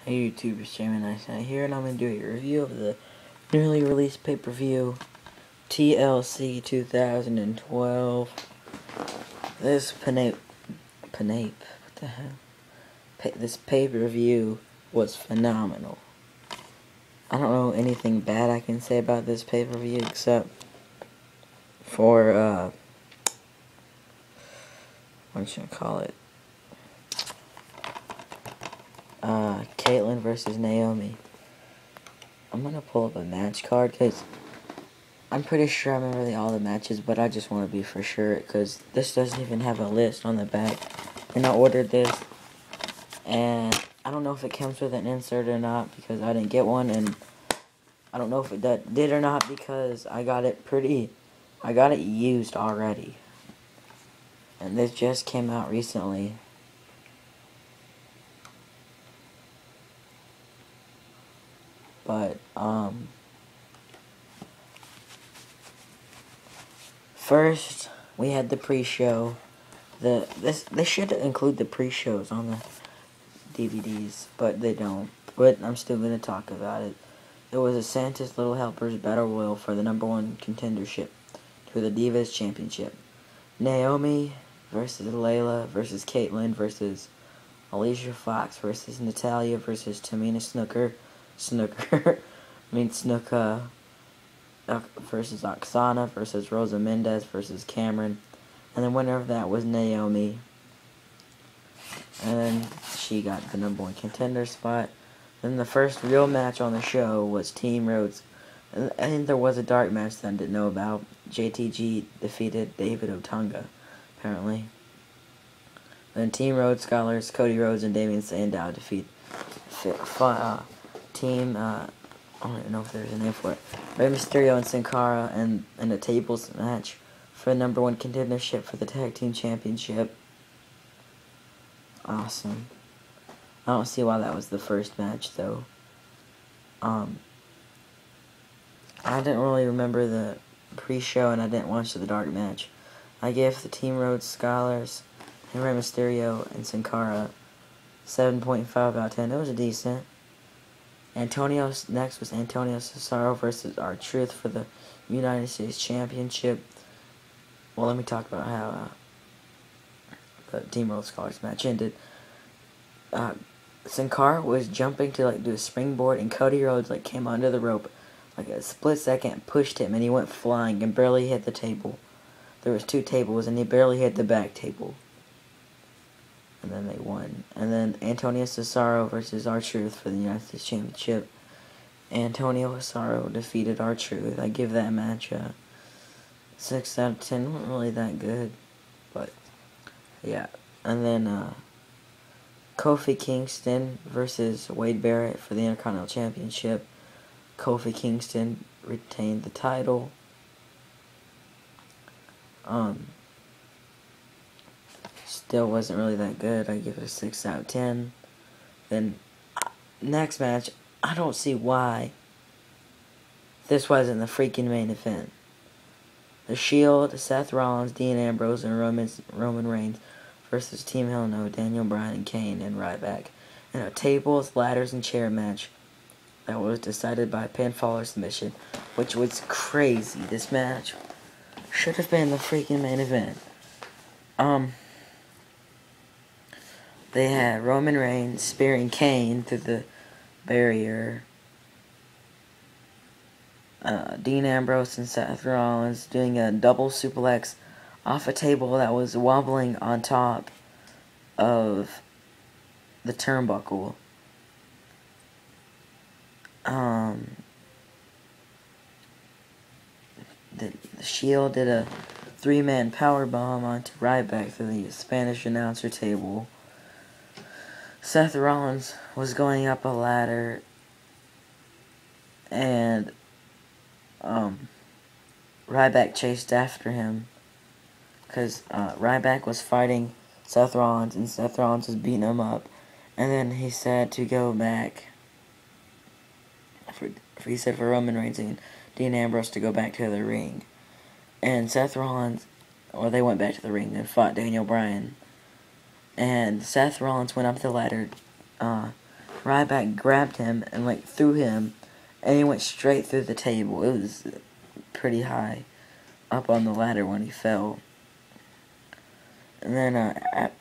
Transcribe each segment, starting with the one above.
Hey YouTube, it's Jamie Nice here, and I'm going to do a review of the newly released pay-per-view TLC 2012. This what the hell? This pay-per-view was phenomenal. I don't know anything bad I can say about this pay-per-view except for, what should I call it? Caitlyn versus Naomi. I'm gonna pull up a match card because I'm pretty sure I remember all the matches, but I just want to be for sure because this doesn't even have a list on the back. And I ordered this, and I don't know if it comes with an insert or not because I didn't get one, and I don't know if it did or not because I got it used already. And this just came out recently. But, first, we had the pre-show. They should include the pre-shows on the DVDs, but they don't. But I'm still going to talk about it. It was a Santa's Little Helpers Battle Royal for the #1 contendership to the Divas Championship. Naomi versus Layla versus Caitlyn versus Alicia Fox versus Natalya versus Tamina Snuka versus Oksana versus Rosa Mendez versus Cameron. And the winner of that was Naomi. And she got the #1 contender spot. Then the first real match on the show was Team Rhodes. And there was a dark match that I didn't know about. JTG defeated David Otunga, apparently. Then Team Rhodes Scholars, Cody Rhodes and Damien Sandow defeat Team, I don't even know if there's a name for it, Rey Mysterio and Sin Cara in a tables match for the #1 contendership for the Tag Team Championship. Awesome. I don't see why that was the first match, though. I didn't really remember the pre-show, and I didn't watch the dark match. I gave the Team Rhodes Scholars and Rey Mysterio and Sin Cara 7.5 out of 10. It was decent. Next was Antonio Cesaro versus R-Truth for the United States Championship. Well, let me talk about how the Team Rhodes Scholars match ended. Sin Cara was jumping to do a springboard, and Cody Rhodes came under the rope a split second, pushed him, and he went flying and barely hit the table. There was 2 tables, and he barely hit the back table. And then they won. And then Antonio Cesaro versus R-Truth for the United States Championship. Antonio Cesaro defeated R-Truth. I give that match a 6 out of 10. It wasn't really that good, but yeah. And then Kofi Kingston versus Wade Barrett for the Intercontinental Championship. Kofi Kingston retained the title. Still wasn't really that good. I give it a 6 out of 10. Then, next match, I don't see why this wasn't the freaking main event. The Shield, Seth Rollins, Dean Ambrose, and Roman Reigns versus Team Hell No, Daniel Bryan, and Kane, and Ryback in a tables, ladders, and chair match that was decided by pinfall or submission, which was crazy. This match should have been the freaking main event. They had Roman Reigns spearing Kane through the barrier. Dean Ambrose and Seth Rollins doing a double suplex off a table that was wobbling on top of the turnbuckle. The Shield did a 3-man powerbomb onto Ryback through the Spanish announcer table. Seth Rollins was going up a ladder, and Ryback chased after him because Ryback was fighting Seth Rollins, and Seth Rollins was beating him up. And then he said to go back. He said for Roman Reigns and Dean Ambrose to go back to the ring. And Seth Rollins, they went back to the ring and fought Daniel Bryan. And Seth Rollins went up the ladder Ryback grabbed him and like threw him, and he went straight through the table. It was pretty high up on the ladder when he fell. And then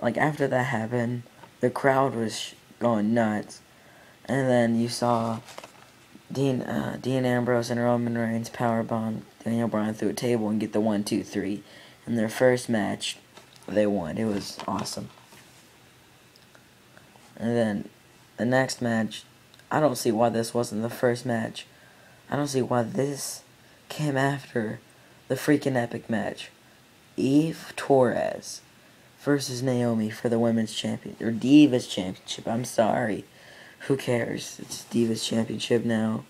like after that happened, the crowd was going nuts. And then you saw Dean Ambrose and Roman Reigns powerbomb Daniel Bryan through a table and get the 1, 2, 3. In their first match, they won. It was awesome. And then the next match, I don't see why this wasn't the first match. I don't see why this came after the freaking epic match. Eve Torres versus Naomi for the Women's Champion, or Divas Championship. I'm sorry. Who cares? It's Divas Championship now.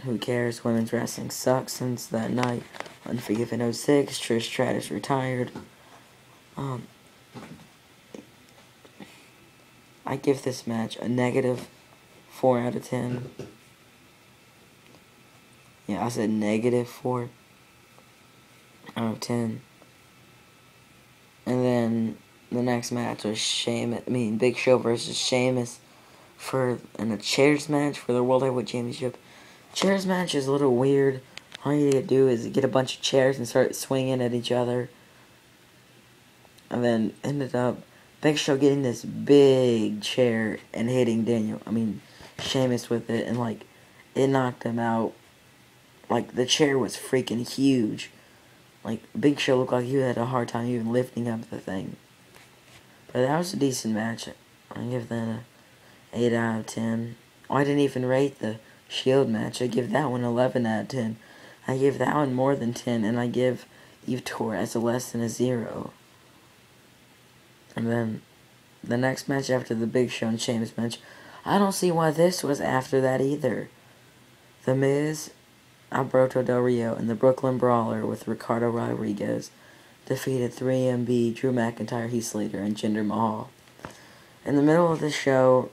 Who cares? Women's wrestling sucks since that night. Unforgiven 06, Trish Stratus retired. I give this match a negative 4 out of 10. Yeah, I said negative 4 out of 10. And then the next match was Big Show versus Sheamus in a chairs match for the World Heavyweight Championship. Chairs match is a little weird. All you need to do is get a bunch of chairs and start swinging at each other. And then ended up Big Show getting this big chair and hitting Sheamus with it, and like it knocked him out. Like the chair was freaking huge. Like Big Show looked like he had a hard time even lifting up the thing. But that was a decent match. I give that a 8 out of 10. Oh, I didn't even rate the Shield match. I give that one 11 out of 10. I give that one more than 10, and I give Eve Torres a less than a 0. And then the next match after the Big Show and Sheamus match, I don't see why this was after that either. The Miz, Alberto Del Rio, and the Brooklyn Brawler with Ricardo Rodriguez defeated 3MB, Drew McIntyre, Heath Slater, and Jinder Mahal. In the middle of the show,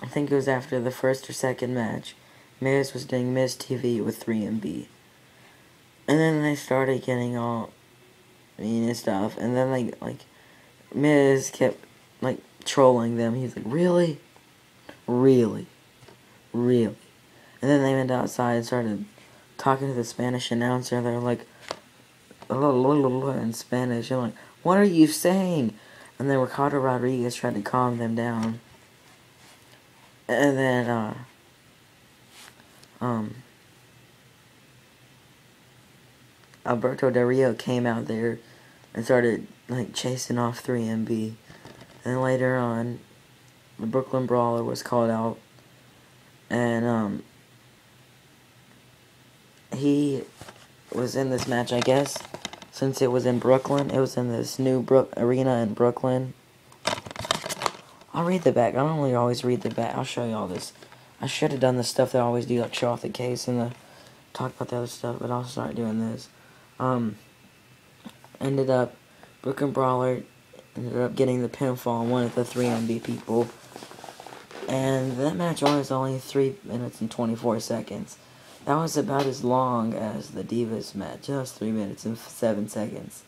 I think it was after the first or second match, Miz was doing Miz TV with 3MB. And then they started getting all mean and stuff, and then Miz kept trolling them. He was like, really? Really? Really? And then they went outside and started talking to the Spanish announcer. They're like, in Spanish. And like, what are you saying? And then Ricardo Rodriguez tried to calm them down. And then, Alberto Del Rio came out there and started, chasing off 3MB. And later on, the Brooklyn Brawler was called out. And, he was in this match, I guess, since it was in Brooklyn. It was in this new arena in Brooklyn. I'll read the back. I don't really always read the back. I'll show you all this. I should have done the stuff that I always do, like show off the case and talk about the other stuff, but I'll start doing this. Ended up, Brooklyn Brawler ended up getting the pinfall on one of the 3MB people. And that match was only 3 minutes and 24 seconds. That was about as long as the Divas match. It was 3 minutes and 7 seconds.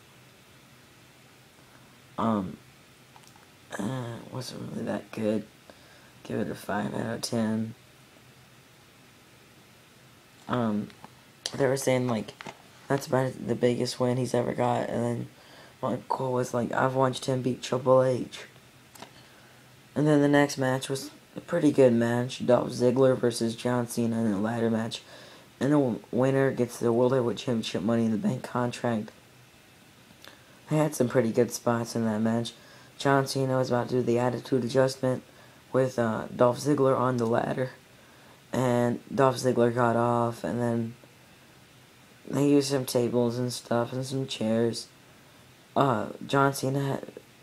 Wasn't really that good. Give it a 5 out of 10. They were saying, that's about the biggest win he's ever got. And then Cole was like, I've watched him beat Triple H. And then the next match was a pretty good match. Dolph Ziggler versus John Cena in a ladder match. And the winner gets the World Heavyweight Championship Money in the Bank contract. They had some pretty good spots in that match. John Cena was about to do the attitude adjustment with Dolph Ziggler on the ladder. And Dolph Ziggler got off, and then they used some tables and stuff and some chairs. John Cena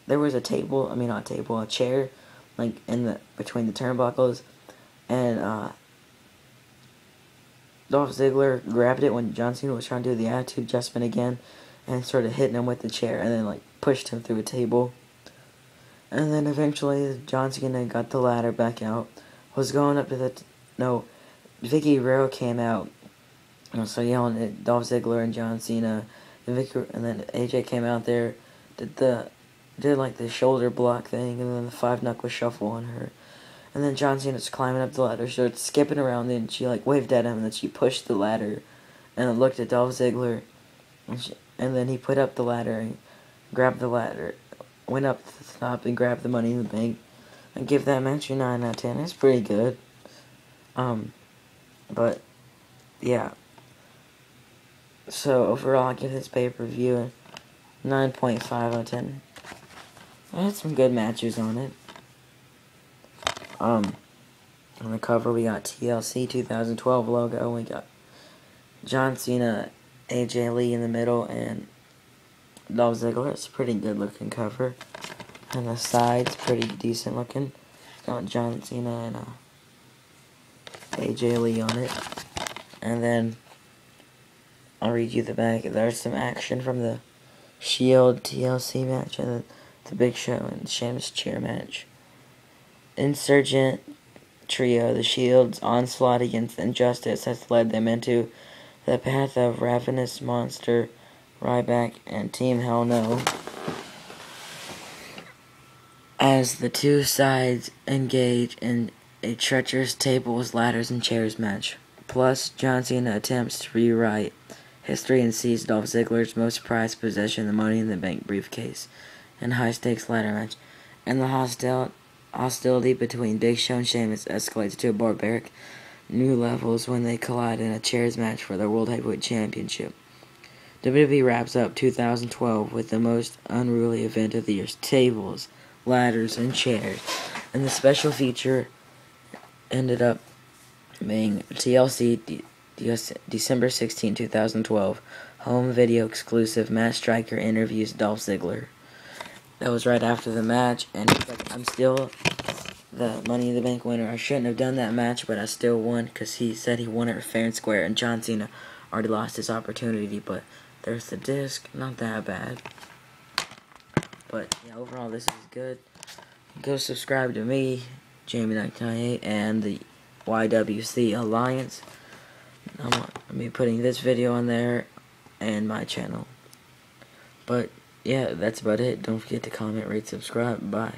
there was a chair, between the turnbuckles, and Dolph Ziggler grabbed it when John Cena was trying to do the attitude adjustment again, and started hitting him with the chair, and then pushed him through a table. And then eventually John Cena got the ladder back out, was going up to Vicky Guerrero came out, so yelling at Dolph Ziggler and John Cena, and then AJ came out there, did the shoulder block thing, and then the 5 knuckle shuffle on her. And then John Cena's climbing up the ladder, starts skipping around, and she like waved at him, and then she pushed the ladder, and then looked at Dolph Ziggler, and then he put up the ladder and grabbed the ladder, went up to the top and grabbed the Money in the Bank, and give that match a 9 out of 10. It's pretty good. But yeah. So overall, I give this pay-per-view a 9.5 out of 10. I had some good matches on it. On the cover, we got TLC 2012 logo. We got John Cena, AJ Lee in the middle, and Dolph Ziggler. It's a pretty good looking cover. And the side's pretty decent looking. Got John Cena and AJ Lee on it. And then I'll read you the back. There's some action from the Shield TLC match and the Big Show and Sheamus chair match. Insurgent trio, the Shield's onslaught against injustice has led them into the path of Ravenous Monster, Ryback, and Team Hell No. As the two sides engage in a treacherous tables, ladders, and chairs match. Plus, John Cena attempts to rewrite history and seize Dolph Ziggler's most prized possession, the Money in the Bank briefcase, in a high-stakes ladder match. And the hostility between Big Show and Sheamus escalates to barbaric new levels when they collide in a chairs match for the World Heavyweight Championship. WWE wraps up 2012 with the most unruly event of the year: tables, ladders, and chairs. And the special feature ended up being TLC December 16, 2012, home video exclusive Matt Striker interviews Dolph Ziggler. That was right after the match, and he's like, I'm still the Money in the Bank winner. I shouldn't have done that match, but I still won, because he said he won it fair and square, and John Cena already lost his opportunity, but there's the disc, not that bad. But yeah, overall this is good. Go subscribe to me, Jamie998, and the YWC Alliance. I'm going to be putting this video on there and my channel. But yeah, that's about it. Don't forget to comment, rate, subscribe. Bye.